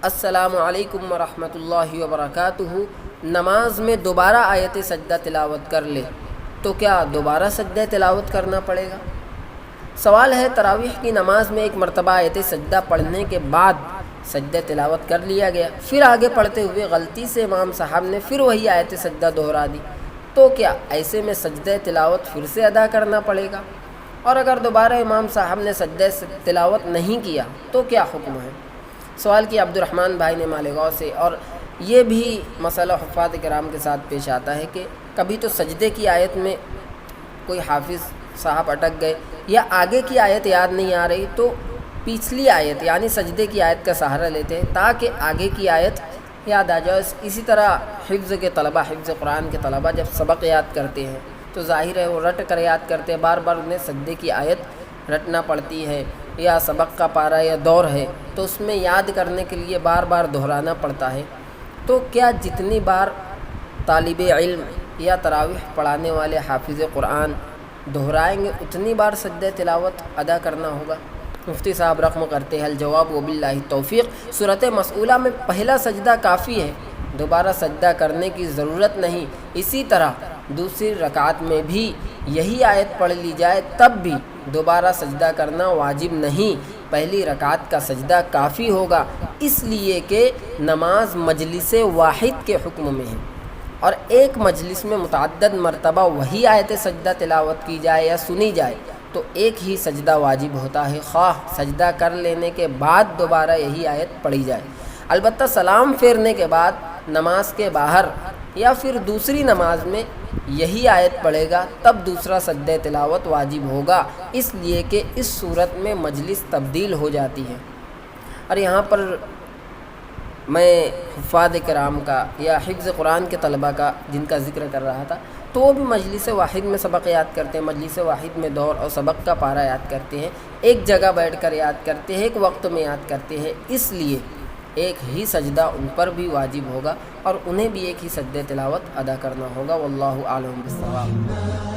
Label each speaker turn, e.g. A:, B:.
A: السلام علیکم ورحمۃ اللہ وبرکاتہ۔ نماز میں دوبارہ آیت سجدہ تلاوت کر لے تو کیا دوبارہ سجدہ تلاوت کرنا پڑے گا؟ سوال ہے، تراویح کی نماز میں ایک مرتبہ آیت سجدہ پڑھنے کے بعد سجدہ تلاوت کر لیا گیا، پھر آگے پڑھتے ہوئے غلطی سے امام صاحب نے پھر وہی آیت سجدہ دہرا دی، تو کیا ایسے میں سجدہ تلاوت پھر سے ادا کرنا پڑے گا؟ اور اگر دوبارہ امام صاحب نے سجدہ تلاوت نہیں کیا تو کیا حکم ہے؟ سوال کیا عبد الرحمن بھائی نے مالیگاؤں سے۔ اور یہ بھی مسئلہ حفاظ کرام کے ساتھ پیش آتا ہے کہ کبھی تو سجدے کی آیت میں کوئی حافظ صاحب اٹک گئے یا آگے کی آیت یاد نہیں آ رہی تو پچھلی آیت یعنی سجدے کی آیت کا سہارا لیتے ہیں تاکہ آگے کی آیت یاد آ جائے۔ اسی طرح حفظ کے طلبہ، حفظ قرآن کے طلبہ جب سبق یاد کرتے ہیں تو ظاہر ہے وہ رٹ کر یاد کرتے ہیں، بار بار انہیں سجدے کی آیت رٹنا پڑتی ہے، یا سبق کا پارہ یا دور ہے تو اس میں یاد کرنے کے لیے بار بار دہرانا پڑتا ہے۔ تو کیا جتنی بار طالب علم یا تراویح پڑھانے والے حافظ قرآن دہرائیں گے اتنی بار سجدہ تلاوت ادا کرنا ہوگا؟ مفتی صاحب رقم کرتے ہیں، الجواب وباللہ التوفیق، سورۃ مسئولہ میں پہلا سجدہ کافی ہے، دوبارہ سجدہ کرنے کی ضرورت نہیں۔ اسی طرح دوسری رکعت میں بھی یہی آیت پڑھ لی جائے تب بھی دوبارہ سجدہ کرنا واجب نہیں، پہلی رکعت کا سجدہ کافی ہوگا، اس لیے کہ نماز مجلس واحد کے حکم میں ہے، اور ایک مجلس میں متعدد مرتبہ وہی آیت سجدہ تلاوت کی جائے یا سنی جائے تو ایک ہی سجدہ واجب ہوتا ہے، خواہ سجدہ کر لینے کے بعد دوبارہ یہی آیت پڑھی جائے۔ البتہ سلام پھیرنے کے بعد نماز کے باہر یا پھر دوسری نماز میں یہی آیت پڑھے گا تب دوسرا سجدہ تلاوت واجب ہوگا، اس لیے کہ اس صورت میں مجلس تبدیل ہو جاتی ہے۔ اور یہاں پر میں حفاظ کرام کا یا حفظ قرآن کے طلبہ کا جن کا ذکر کر رہا تھا تو وہ بھی مجلس واحد میں سبق یاد کرتے ہیں، مجلس واحد میں دور اور سبق کا پارہ یاد کرتے ہیں، ایک جگہ بیٹھ کر یاد کرتے ہیں، ایک وقت میں یاد کرتے ہیں، اس لیے ایک ہی سجدہ ان پر بھی واجب ہوگا اور انہیں بھی ایک ہی سجدہ تلاوت ادا کرنا ہوگا۔ واللہ اعلم بالصواب۔